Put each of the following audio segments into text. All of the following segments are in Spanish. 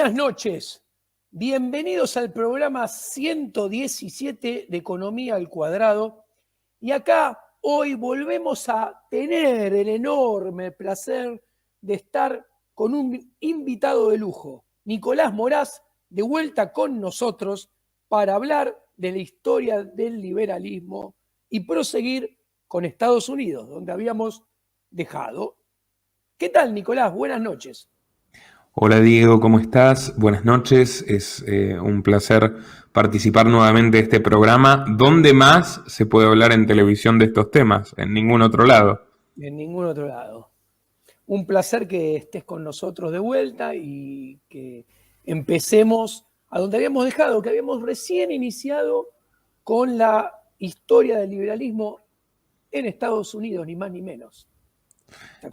Buenas noches, bienvenidos al programa 117 de Economía al Cuadrado. Y acá hoy volvemos a tener el enorme placer de estar con un invitado de lujo, Nicolás Moraz, de vuelta con nosotros para hablar de la historia del liberalismo y proseguir con Estados Unidos, donde habíamos dejado. ¿Qué tal, Nicolás? Buenas noches. Hola Diego, ¿cómo estás? Buenas noches, es un placer participar nuevamente de este programa. ¿Dónde más se puede hablar en televisión de estos temas? En ningún otro lado. En ningún otro lado. Un placer que estés con nosotros de vuelta y que empecemos a donde habíamos dejado, que habíamos recién iniciado con la historia del liberalismo en Estados Unidos, ni más ni menos.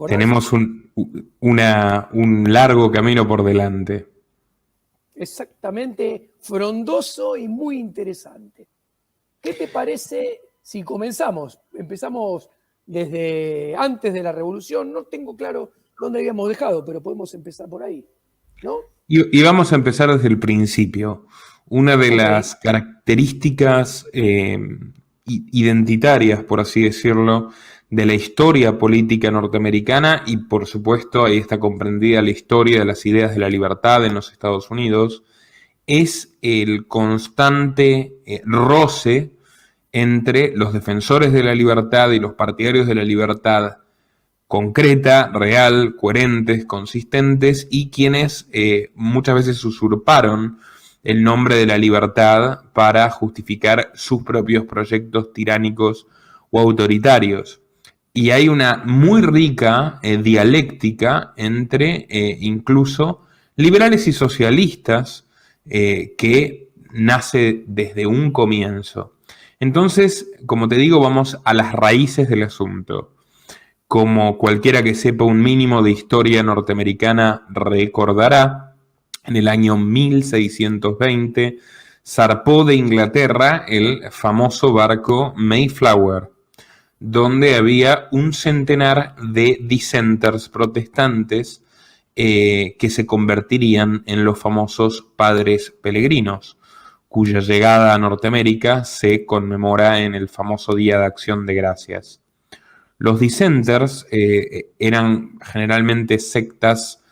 Tenemos un largo camino por delante. Exactamente, frondoso y muy interesante. ¿Qué te parece si comenzamos? Empezamos desde antes de la Revolución. No tengo claro dónde habíamos dejado, pero podemos empezar por ahí, ¿no? Y vamos a empezar desde el principio. Una de las características identitarias, por así decirlo, de la historia política norteamericana, y por supuesto ahí está comprendida la historia de las ideas de la libertad en los Estados Unidos, es el constante roce entre los defensores de la libertad y los partidarios de la libertad concreta, real, coherentes, consistentes, y quienes muchas veces usurparon el nombre de la libertad para justificar sus propios proyectos tiránicos o autoritarios. Y hay una muy rica dialéctica entre incluso liberales y socialistas que nace desde un comienzo. Entonces, como te digo, vamos a las raíces del asunto. Como cualquiera que sepa un mínimo de historia norteamericana recordará, en el año 1620 zarpó de Inglaterra el famoso barco Mayflower, donde había un centenar de dissenters protestantes que se convertirían en los famosos padres peregrinos, cuya llegada a Norteamérica se conmemora en el famoso Día de Acción de Gracias. Los dissenters eran generalmente sectas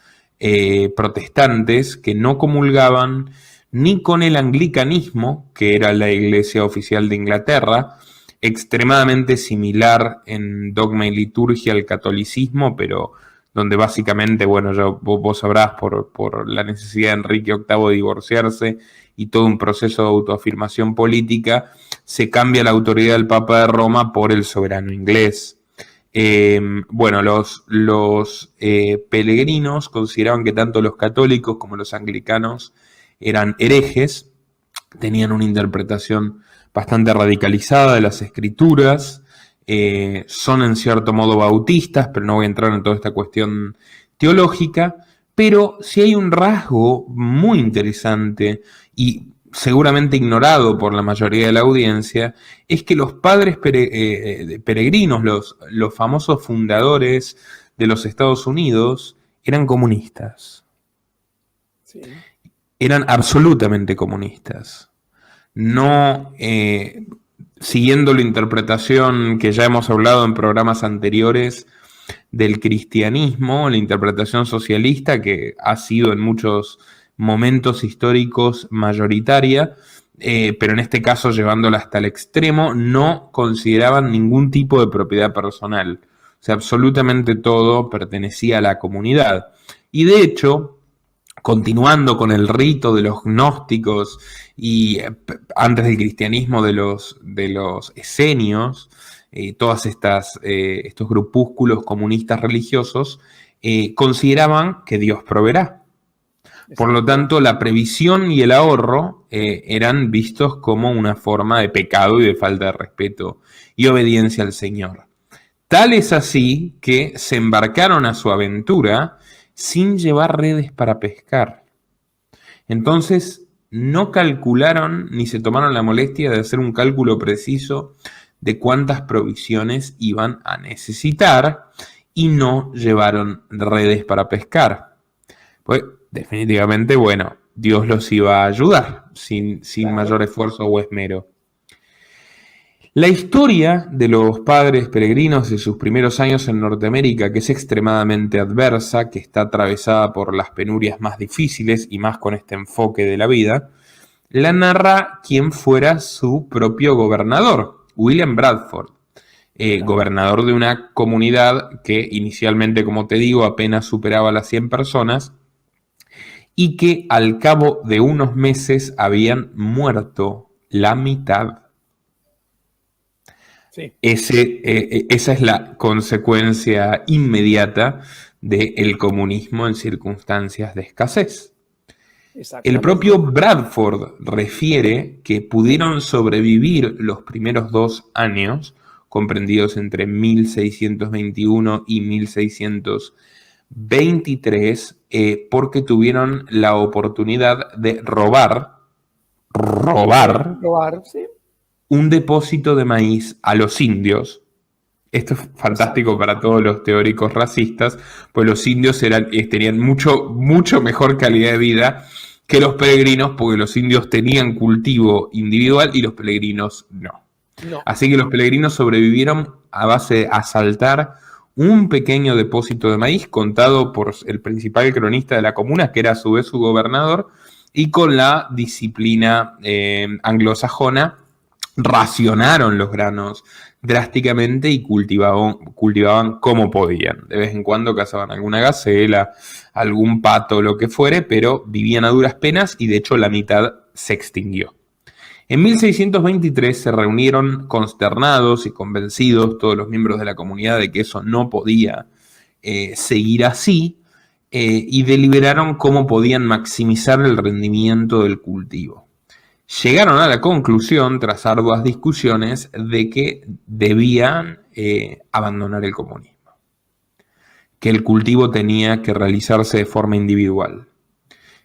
protestantes que no comulgaban ni con el anglicanismo, que era la iglesia oficial de Inglaterra, extremadamente similar en dogma y liturgia al catolicismo, pero donde básicamente, bueno, vos sabrás, por la necesidad de Enrique VIII de divorciarse y todo un proceso de autoafirmación política, se cambia la autoridad del Papa de Roma por el soberano inglés. Bueno, los peregrinos consideraban que tanto los católicos como los anglicanos eran herejes, tenían una interpretación bastante radicalizada de las escrituras, son en cierto modo bautistas, pero no voy a entrar en toda esta cuestión teológica, pero sí hay un rasgo muy interesante y seguramente ignorado por la mayoría de la audiencia, es que los padres peregrinos, los famosos fundadores de los Estados Unidos, eran comunistas. Sí. Eran absolutamente comunistas. No siguiendo la interpretación que ya hemos hablado en programas anteriores del cristianismo, la interpretación socialista que ha sido en muchos momentos históricos mayoritaria, pero en este caso llevándola hasta el extremo, no consideraban ningún tipo de propiedad personal. O sea, absolutamente todo pertenecía a la comunidad. Y de hecho, continuando con el rito de los gnósticos y antes del cristianismo de los esenios, todas estos grupúsculos comunistas religiosos consideraban que Dios proveerá. Por lo tanto, la previsión y el ahorro eran vistos como una forma de pecado y de falta de respeto y obediencia al Señor. Tal es así que se embarcaron a su aventura sin llevar redes para pescar. Entonces, no calcularon ni se tomaron la molestia de hacer un cálculo preciso de cuántas provisiones iban a necesitar y no llevaron redes para pescar. Pues, definitivamente, bueno, Dios los iba a ayudar sin Claro. mayor esfuerzo o esmero. La historia de los padres peregrinos de sus primeros años en Norteamérica, que es extremadamente adversa, que está atravesada por las penurias más difíciles y más con este enfoque de la vida, la narra quien fuera su propio gobernador, William Bradford, gobernador de una comunidad que inicialmente, como te digo, apenas superaba las 100 personas y que al cabo de unos meses habían muerto la mitad. Sí. Esa es la consecuencia inmediata del comunismo en circunstancias de escasez. El Exactamente. propio Bradford refiere que pudieron sobrevivir los primeros 2 años, comprendidos entre 1621 y 1623, porque tuvieron la oportunidad de robar Robar, sí. un depósito de maíz a los indios. Esto es fantástico. Exacto. Para todos los teóricos racistas, pues los indios tenían mucho mejor calidad de vida que los peregrinos, porque los indios tenían cultivo individual y los peregrinos no. No. Así que los peregrinos sobrevivieron a base de asaltar un pequeño depósito de maíz contado por el principal cronista de la comuna, que era a su vez su gobernador, y con la disciplina anglosajona racionaron los granos drásticamente y cultivaban como podían. De vez en cuando cazaban alguna gacela, algún pato, lo que fuere, pero vivían a duras penas y de hecho la mitad se extinguió. En 1623 se reunieron consternados y convencidos todos los miembros de la comunidad de que eso no podía seguir así, y deliberaron cómo podían maximizar el rendimiento del cultivo. Llegaron a la conclusión, tras arduas discusiones, de que debían abandonar el comunismo, que el cultivo tenía que realizarse de forma individual,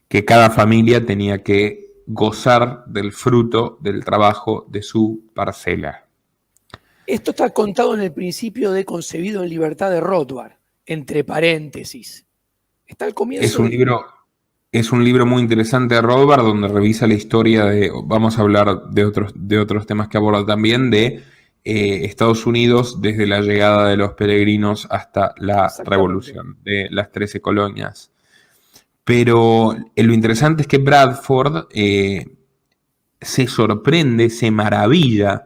que cada familia tenía que gozar del fruto del trabajo de su parcela. Esto está contado en el principio de Concebido en Libertad de Rothbard, entre paréntesis. Está al comienzo. Es un libro muy interesante de Rothbard, donde revisa la historia de, vamos a hablar de otros temas que aborda también, de Estados Unidos desde la llegada de los peregrinos hasta la revolución de las 13 colonias. Pero lo interesante es que Bradford se sorprende, se maravilla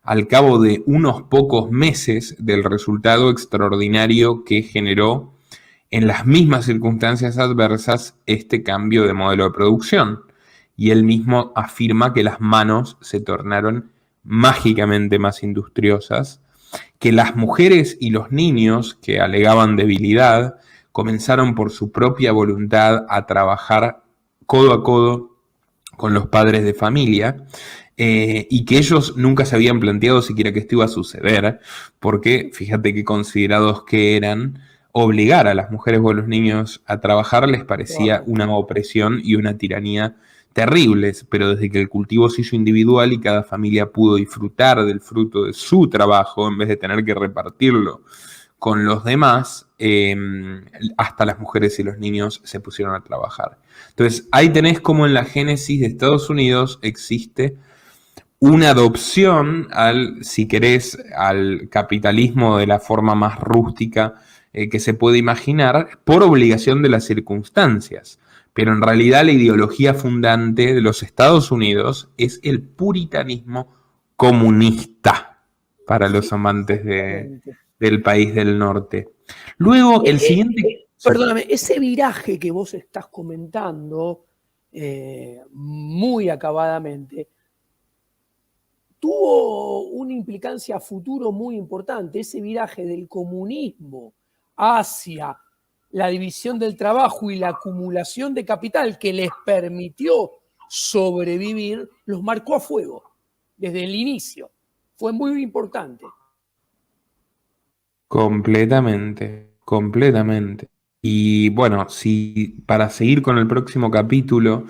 al cabo de unos pocos meses del resultado extraordinario que generó en las mismas circunstancias adversas este cambio de modelo de producción. Y él mismo afirma que las manos se tornaron mágicamente más industriosas, que las mujeres y los niños que alegaban debilidad comenzaron por su propia voluntad a trabajar codo a codo con los padres de familia, y que ellos nunca se habían planteado siquiera que esto iba a suceder, porque fíjate qué considerados que eran. Obligar a las mujeres o a los niños a trabajar les parecía una opresión y una tiranía terribles, pero desde que el cultivo se hizo individual y cada familia pudo disfrutar del fruto de su trabajo en vez de tener que repartirlo con los demás, hasta las mujeres y los niños se pusieron a trabajar. Entonces, ahí tenés como en la génesis de Estados Unidos existe una adopción si querés, al capitalismo de la forma más rústica que se puede imaginar, por obligación de las circunstancias. Pero en realidad la ideología fundante de los Estados Unidos es el puritanismo comunista para los amantes del país del norte. Luego, el siguiente... Perdóname, ese viraje que vos estás comentando muy acabadamente tuvo una implicancia a futuro muy importante, ese viraje del comunismo hacia la división del trabajo y la acumulación de capital que les permitió sobrevivir, los marcó a fuego desde el inicio. Fue muy importante. Completamente. Y bueno, para seguir con el próximo capítulo,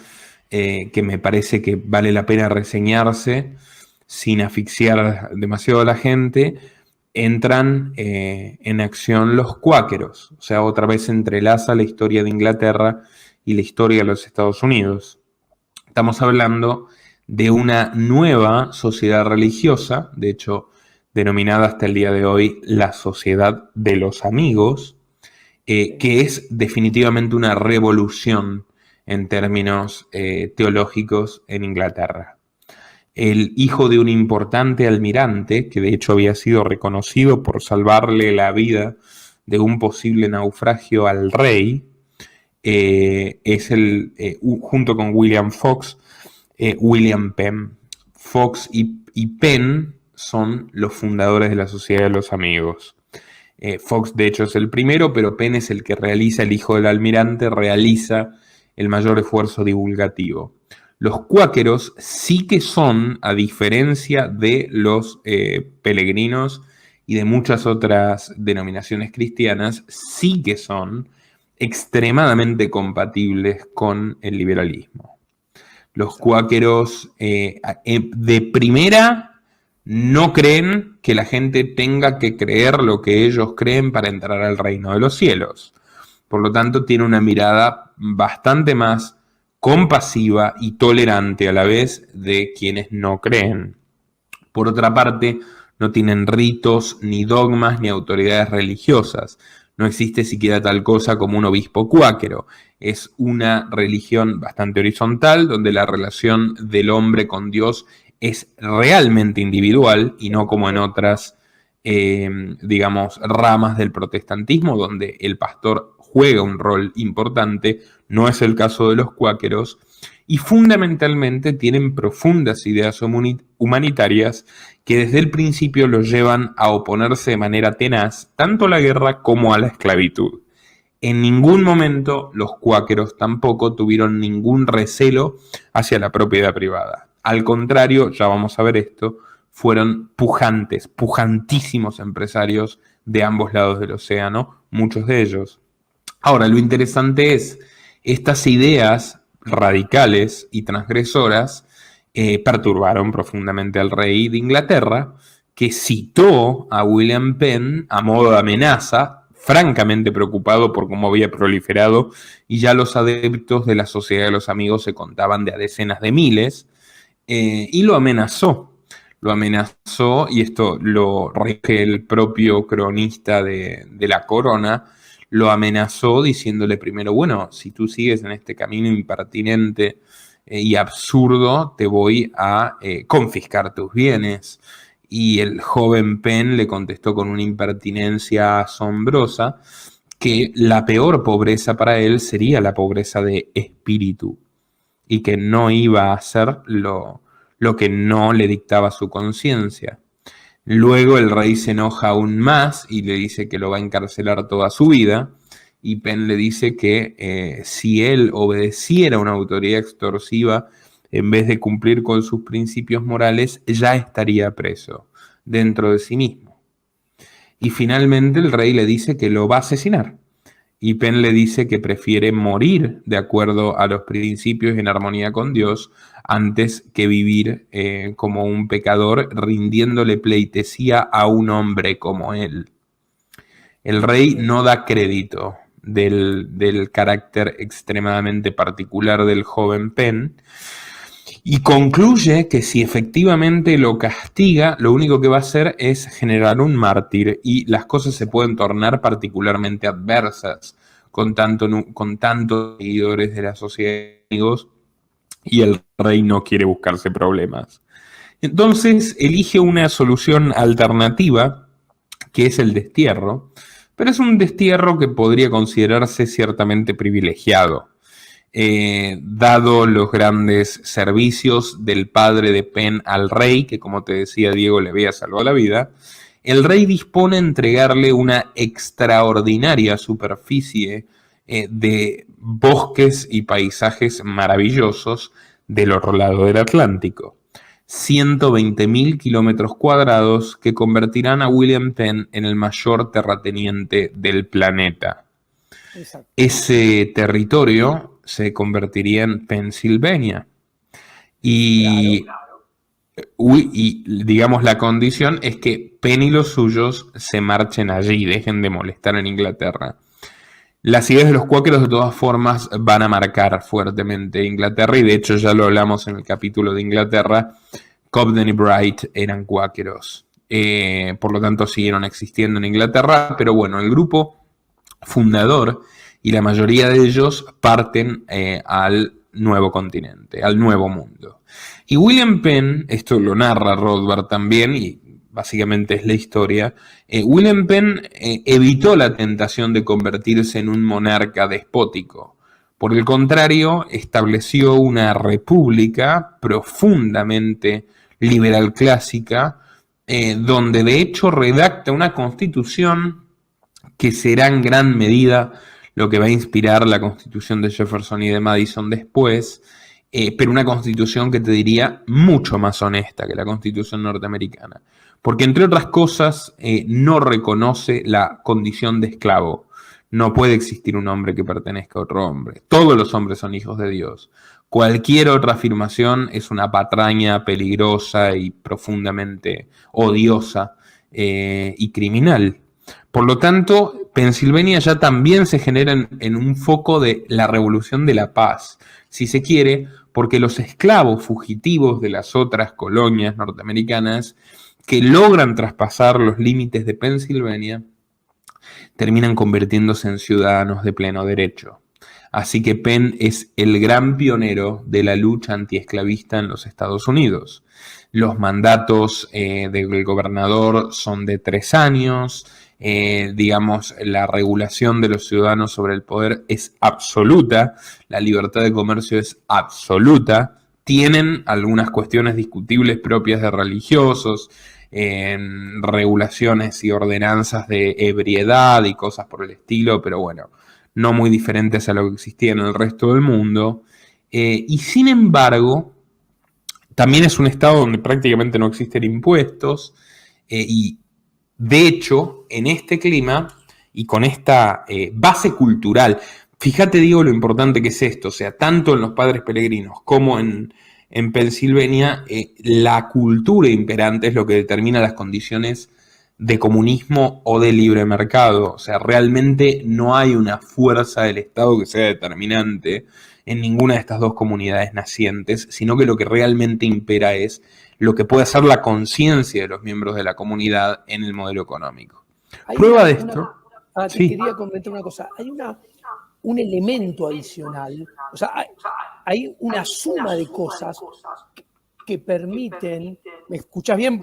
que me parece que vale la pena reseñarse sin asfixiar demasiado a la gente, entran en acción los cuáqueros. O sea, otra vez se entrelaza la historia de Inglaterra y la historia de los Estados Unidos. Estamos hablando de una nueva sociedad religiosa, de hecho denominada hasta el día de hoy la Sociedad de los Amigos, que es definitivamente una revolución en términos teológicos en Inglaterra. El hijo de un importante almirante, que de hecho había sido reconocido por salvarle la vida de un posible naufragio al rey, es junto con William Fox, William Penn. Fox y Penn son los fundadores de la Sociedad de los Amigos. Fox de hecho es el primero, pero Penn es el que realiza, el hijo del almirante, realiza el mayor esfuerzo divulgativo. Los cuáqueros sí que son, a diferencia de los peregrinos y de muchas otras denominaciones cristianas, sí que son extremadamente compatibles con el liberalismo. Los cuáqueros de primera no creen que la gente tenga que creer lo que ellos creen para entrar al reino de los cielos. Por lo tanto, tiene una mirada bastante más compasiva y tolerante a la vez de quienes no creen. Por otra parte, no tienen ritos, ni dogmas, ni autoridades religiosas. No existe siquiera tal cosa como un obispo cuáquero. Es una religión bastante horizontal, donde la relación del hombre con Dios es realmente individual y no como en otras, ramas del protestantismo, donde el pastor juega un rol importante. No es el caso de los cuáqueros, y fundamentalmente tienen profundas ideas humanitarias que desde el principio los llevan a oponerse de manera tenaz tanto a la guerra como a la esclavitud. En ningún momento los cuáqueros tampoco tuvieron ningún recelo hacia la propiedad privada. Al contrario, ya vamos a ver esto, fueron pujantísimos empresarios de ambos lados del océano, muchos de ellos. Ahora, lo interesante es, estas ideas radicales y transgresoras perturbaron profundamente al rey de Inglaterra, que citó a William Penn a modo de amenaza, francamente preocupado por cómo había proliferado, y ya los adeptos de la Sociedad de los Amigos se contaban de a decenas de miles, y lo amenazó. Y esto lo rige el propio cronista de la corona, lo amenazó diciéndole primero, bueno, si tú sigues en este camino impertinente y absurdo, te voy a confiscar tus bienes. Y el joven Penn le contestó con una impertinencia asombrosa que la peor pobreza para él sería la pobreza de espíritu y que no iba a hacer lo que no le dictaba su conciencia. Luego el rey se enoja aún más y le dice que lo va a encarcelar toda su vida, y Penn le dice que si él obedeciera a una autoridad extorsiva en vez de cumplir con sus principios morales, ya estaría preso dentro de sí mismo. Y finalmente el rey le dice que lo va a asesinar, y Penn le dice que prefiere morir de acuerdo a los principios en armonía con Dios antes que vivir como un pecador rindiéndole pleitesía a un hombre como él. El rey no da crédito del carácter extremadamente particular del joven Penn y concluye que si efectivamente lo castiga, lo único que va a hacer es generar un mártir y las cosas se pueden tornar particularmente adversas con tantos seguidores de la Sociedad de Amigos, y el rey no quiere buscarse problemas. Entonces elige una solución alternativa, que es el destierro, pero es un destierro que podría considerarse ciertamente privilegiado, dado los grandes servicios del padre de Penn al rey, que como te decía Diego le había salvado la vida. El rey dispone a entregarle una extraordinaria superficie de bosques y paisajes maravillosos del otro lado del Atlántico. 120.000 kilómetros cuadrados que convertirán a William Penn en el mayor terrateniente del planeta. Exacto. Ese territorio se convertiría en Pensilvania. Y digamos, la condición es que Penn y los suyos se marchen allí, dejen de molestar en Inglaterra. Las ideas de los cuáqueros de todas formas van a marcar fuertemente Inglaterra, y de hecho ya lo hablamos en el capítulo de Inglaterra. Cobden y Bright eran cuáqueros, por lo tanto siguieron existiendo en Inglaterra, pero bueno, el grupo fundador y la mayoría de ellos parten al nuevo continente, al nuevo mundo. Y William Penn, esto lo narra Rothbard también, y básicamente es la historia, William Penn evitó la tentación de convertirse en un monarca despótico. Por el contrario, estableció una república profundamente liberal clásica, donde de hecho redacta una constitución que será en gran medida lo que va a inspirar la constitución de Jefferson y de Madison después, pero una constitución que te diría mucho más honesta que la constitución norteamericana, porque entre otras cosas no reconoce la condición de esclavo. No puede existir un hombre que pertenezca a otro hombre. Todos los hombres son hijos de Dios. Cualquier otra afirmación es una patraña peligrosa y profundamente odiosa y criminal. Por lo tanto, Pensilvania ya también se genera en un foco de la revolución de la paz, si se quiere, porque los esclavos fugitivos de las otras colonias norteamericanas que logran traspasar los límites de Pensilvania terminan convirtiéndose en ciudadanos de pleno derecho. Así que Penn es el gran pionero de la lucha antiesclavista en los Estados Unidos. Los mandatos del gobernador son de 3 años. Digamos, la regulación de los ciudadanos sobre el poder es absoluta. La libertad de comercio es absoluta. Tienen algunas cuestiones discutibles propias de religiosos, regulaciones y ordenanzas de ebriedad y cosas por el estilo, pero bueno, no muy diferentes a lo que existía en el resto del mundo. Y sin embargo, también es un estado donde prácticamente no existen impuestos, y de hecho, en este clima y con esta base cultural, fíjate, digo, lo importante que es esto, o sea, tanto en los Padres Peregrinos como en Pensilvania, la cultura imperante es lo que determina las condiciones de comunismo o de libre mercado. O sea, realmente no hay una fuerza del Estado que sea determinante en ninguna de estas dos comunidades nacientes, sino que lo que realmente impera es lo que puede hacer la conciencia de los miembros de la comunidad en el modelo económico. Prueba de esto. Te quería comentar una cosa. Hay un elemento adicional, o sea, hay una suma de cosas que permiten, ¿me escuchás bien?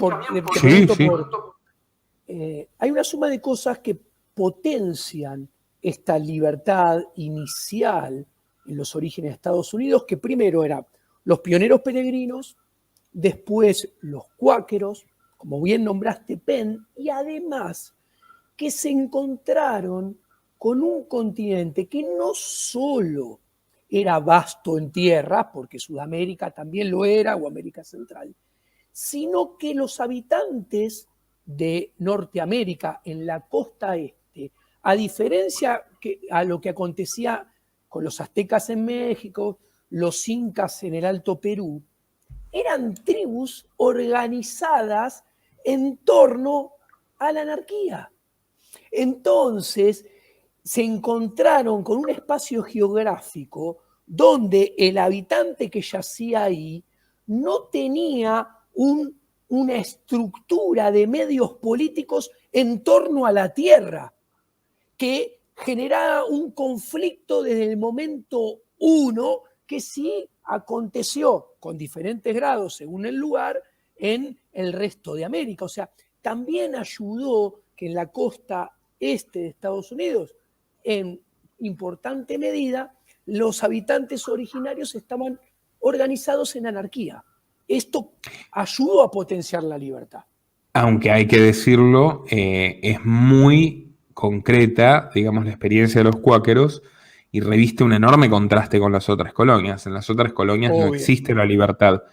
Hay una suma de cosas que potencian esta libertad inicial en los orígenes de Estados Unidos, que primero eran los pioneros peregrinos, después los cuáqueros, como bien nombraste Penn, y además que se encontraron con un continente que no solo era vasto en tierra, porque Sudamérica también lo era, o América Central, sino que los habitantes de Norteamérica en la costa este, a diferencia a lo que acontecía con los aztecas en México, los incas en el Alto Perú, eran tribus organizadas en torno a la anarquía. Entonces, se encontraron con un espacio geográfico donde el habitante que yacía ahí no tenía una estructura de medios políticos en torno a la tierra, que generaba un conflicto desde el momento uno que sí aconteció con diferentes grados según el lugar en el resto de América. O sea, también ayudó que en la costa este de Estados Unidos, en importante medida, los habitantes originarios estaban organizados en anarquía. Esto ayudó a potenciar la libertad. Aunque hay que decirlo, es muy concreta, digamos, la experiencia de los cuáqueros y reviste un enorme contraste con las otras colonias. En las otras colonias no existe la libertad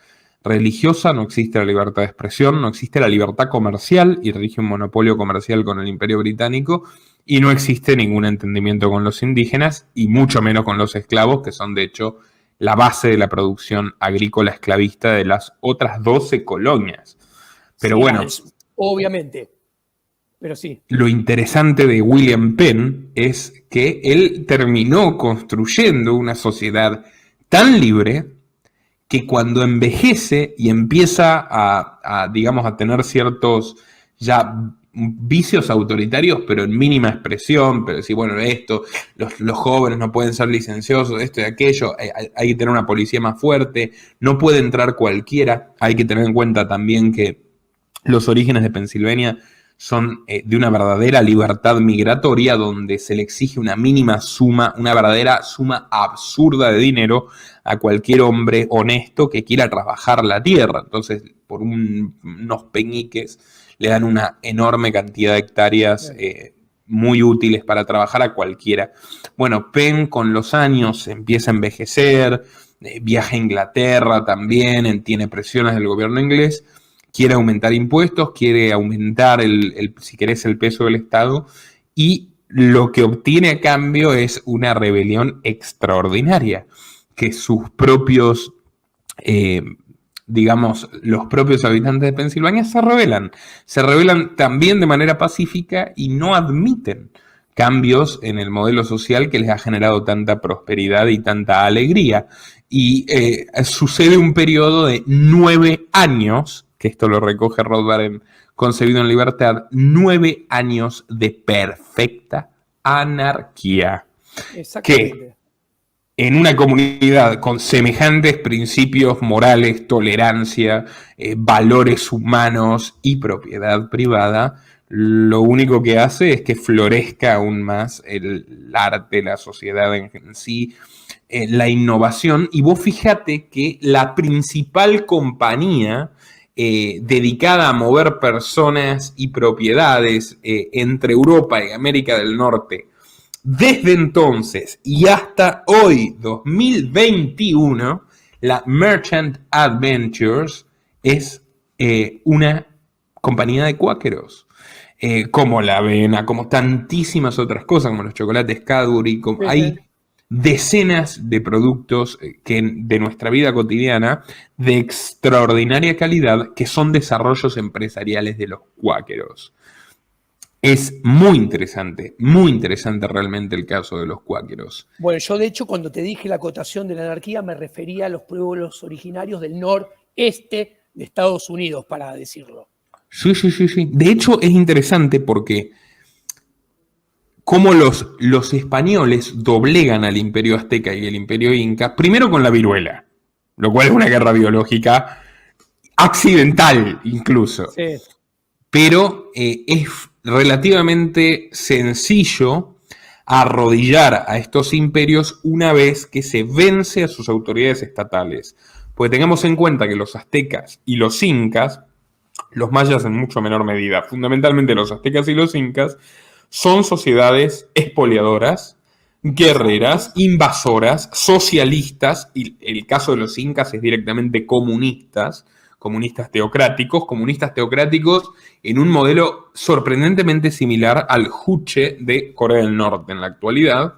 religiosa, no existe la libertad de expresión, no existe la libertad comercial y rige un monopolio comercial con el Imperio Británico, y no existe ningún entendimiento con los indígenas y mucho menos con los esclavos, que son de hecho la base de la producción agrícola esclavista de las otras 12 colonias. Pero sí, bueno. Obviamente. pero sí. Lo interesante de William Penn es que él terminó construyendo una sociedad tan libre que cuando envejece y empieza digamos, a tener ciertos ya vicios autoritarios, pero en mínima expresión, pero decir, bueno, esto, los jóvenes no pueden ser licenciosos, esto y aquello, hay que tener una policía más fuerte, no puede entrar cualquiera, hay que tener en cuenta también que los orígenes de Pensilvania son de una verdadera libertad migratoria donde se le exige una mínima suma, una verdadera suma absurda de dinero a cualquier hombre honesto que quiera trabajar la tierra. Entonces, por unos peñiques le dan una enorme cantidad de hectáreas muy útiles para trabajar a cualquiera. Bueno, Penn con los años empieza a envejecer, viaja a Inglaterra también, tiene presiones del gobierno inglés, quiere aumentar impuestos, quiere aumentar, si querés, el peso del Estado, y lo que obtiene a cambio es una rebelión extraordinaria, que sus propios, digamos, los propios habitantes de Pensilvania se rebelan también de manera pacífica y no admiten cambios en el modelo social que les ha generado tanta prosperidad y tanta alegría. Y sucede un periodo de 9 años, que esto lo recoge Rothbard en Concebido en Libertad, 9 años de perfecta anarquía. Exactamente. Que en una comunidad con semejantes principios morales, tolerancia, valores humanos y propiedad privada, lo único que hace es que florezca aún más el arte, la sociedad en sí, la innovación. Y vos fíjate que la principal compañía dedicada a mover personas y propiedades entre Europa y América del Norte, desde entonces y hasta hoy, 2021, la Merchant Adventures es una compañía de cuáqueros. Como la avena, como tantísimas otras cosas, como los chocolates Cadbury, hay decenas de productos de nuestra vida cotidiana de extraordinaria calidad que son desarrollos empresariales de los cuáqueros. Es muy interesante realmente el caso de los cuáqueros. Bueno, yo de hecho cuando te dije la acotación de la anarquía me refería a los pueblos originarios del noreste de Estados Unidos, para decirlo. Sí. De hecho es interesante porque cómo los españoles doblegan al imperio azteca y el imperio inca, primero con la viruela, lo cual es una guerra biológica accidental incluso. Sí. Pero es relativamente sencillo arrodillar a estos imperios una vez que se vence a sus autoridades estatales. Porque tengamos en cuenta que los aztecas y los incas, los mayas en mucho menor medida, fundamentalmente los aztecas y los incas, son sociedades expoliadoras, guerreras, invasoras, socialistas, y el caso de los incas es directamente comunistas teocráticos en un modelo sorprendentemente similar al Juche de Corea del Norte en la actualidad,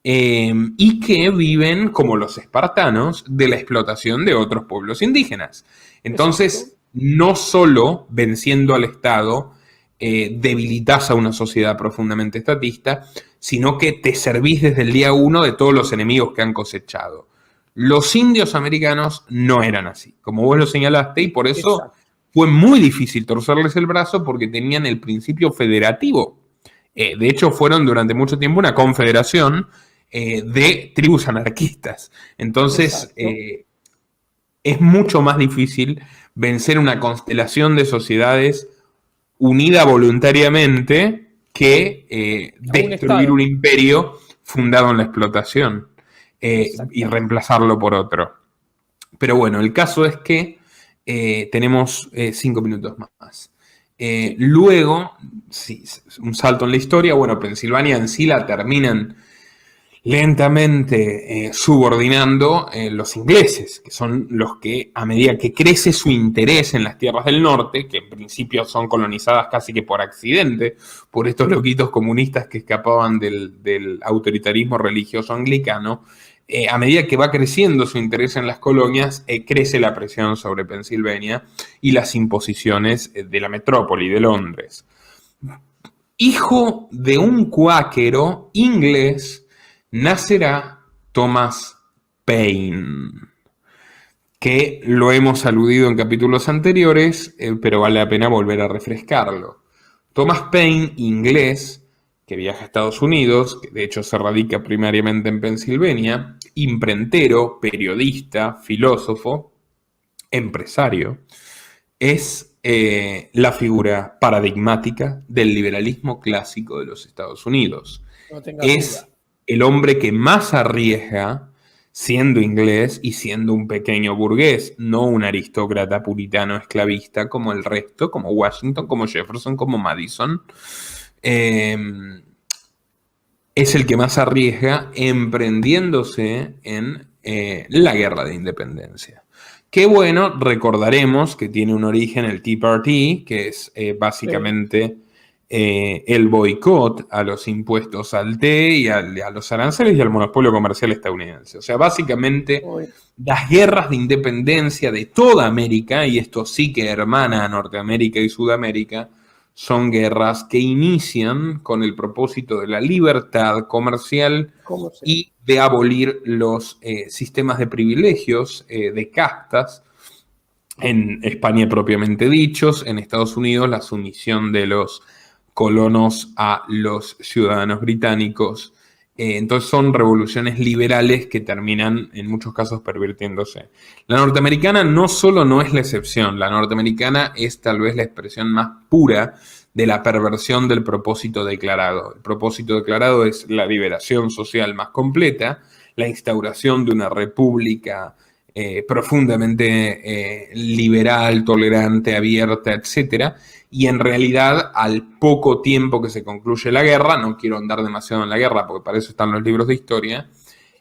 y que viven, como los espartanos, de la explotación de otros pueblos indígenas. Entonces, no solo venciendo al Estado debilitas a una sociedad profundamente estatista, sino que te servís desde el día 1 de todos los enemigos que han cosechado. Los indios americanos no eran así, como vos lo señalaste, y por eso fue muy difícil torcerles el brazo porque tenían el principio federativo. De hecho, fueron durante mucho tiempo una confederación de tribus anarquistas. Entonces, es mucho más difícil vencer una constelación de sociedades unida voluntariamente que destruir un imperio fundado en la explotación y reemplazarlo por otro. Pero bueno, el caso es que tenemos 5 minutos más. Luego, sí, un salto en la historia, bueno, Pensilvania en sí la terminan lentamente subordinando los ingleses, que son los que, a medida que crece su interés en las tierras del norte, que en principio son colonizadas casi que por accidente, por estos loquitos comunistas que escapaban del autoritarismo religioso anglicano, a medida que va creciendo su interés en las colonias, crece la presión sobre Pensilvania y las imposiciones de la metrópoli de Londres. hijo de un cuáquero inglés, nacerá Thomas Paine, que lo hemos aludido en capítulos anteriores, pero vale la pena volver a refrescarlo. Thomas Paine, inglés, que viaja a Estados Unidos, que de hecho se radica primariamente en Pensilvania, imprentero, periodista, filósofo, empresario, es la figura paradigmática del liberalismo clásico de los Estados Unidos. No tengas duda. Es el hombre que más arriesga siendo inglés y siendo un pequeño burgués, no un aristócrata puritano esclavista como el resto, como Washington, como Jefferson, como Madison. Es el que más arriesga emprendiéndose en la guerra de independencia. Que bueno, recordaremos que tiene un origen el Tea Party, que es básicamente el boicot a los impuestos al té y a los aranceles y al monopolio comercial estadounidense. O sea, básicamente las guerras de independencia de toda América, y esto sí que hermana a Norteamérica y Sudamérica, son guerras que inician con el propósito de la libertad comercial y de abolir los sistemas de privilegios, de castas, en España propiamente dichos, en Estados Unidos la sumisión de los colonos a los ciudadanos británicos. Entonces son revoluciones liberales que terminan en muchos casos pervirtiéndose. La norteamericana no solo no es la excepción, la norteamericana es tal vez la expresión más pura de la perversión del propósito declarado. El propósito declarado es la liberación social más completa, la instauración de una república profundamente liberal, tolerante, abierta, etc. Y en realidad, al poco tiempo que se concluye la guerra, no quiero andar demasiado en la guerra porque para eso están los libros de historia,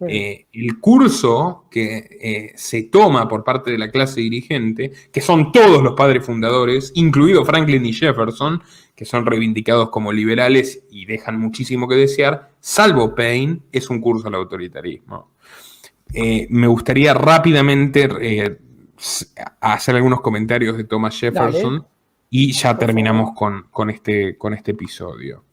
el curso que se toma por parte de la clase dirigente, que son todos los padres fundadores, incluido Franklin y Jefferson, que son reivindicados como liberales y dejan muchísimo que desear, salvo Paine, es un curso al autoritarismo. Me gustaría rápidamente hacer algunos comentarios de Thomas Jefferson. Dale. Y ya terminamos con este episodio.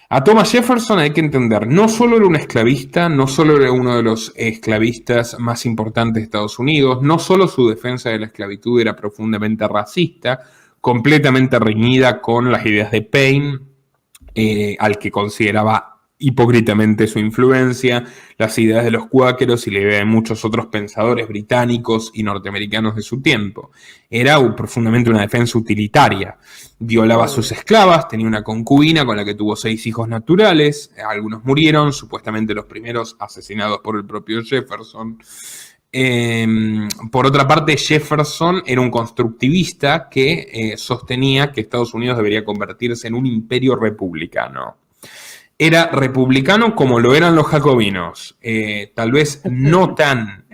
A Thomas Jefferson hay que entender, no solo era un esclavista, no solo era uno de los esclavistas más importantes de Estados Unidos, no solo su defensa de la esclavitud era profundamente racista, completamente reñida con las ideas de Paine, al que consideraba hipócritamente su influencia, las ideas de los cuáqueros y la idea de muchos otros pensadores británicos y norteamericanos de su tiempo. Era profundamente una defensa utilitaria. Violaba a sus esclavas, tenía una concubina con la que tuvo 6 hijos naturales, algunos murieron, supuestamente los primeros asesinados por el propio Jefferson. Por otra parte, Jefferson era un constructivista que sostenía que Estados Unidos debería convertirse en un imperio republicano. Era republicano como lo eran los jacobinos, tal vez no tan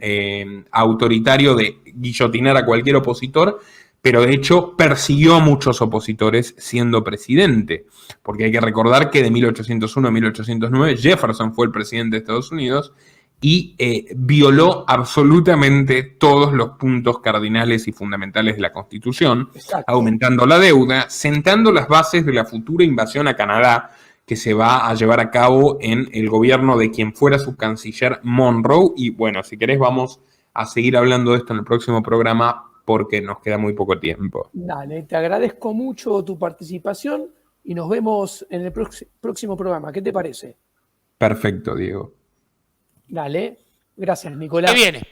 autoritario de guillotinar a cualquier opositor, pero de hecho persiguió a muchos opositores siendo presidente, porque hay que recordar que de 1801 a 1809 Jefferson fue el presidente de Estados Unidos y violó absolutamente todos los puntos cardinales y fundamentales de la Constitución, aumentando la deuda, sentando las bases de la futura invasión a Canadá, que se va a llevar a cabo en el gobierno de quien fuera su canciller Monroe. Y bueno, si querés vamos a seguir hablando de esto en el próximo programa porque nos queda muy poco tiempo. Dale, te agradezco mucho tu participación y nos vemos en el próximo programa. ¿Qué te parece? Perfecto, Diego. Dale, gracias, Nicolás. ¿Qué viene?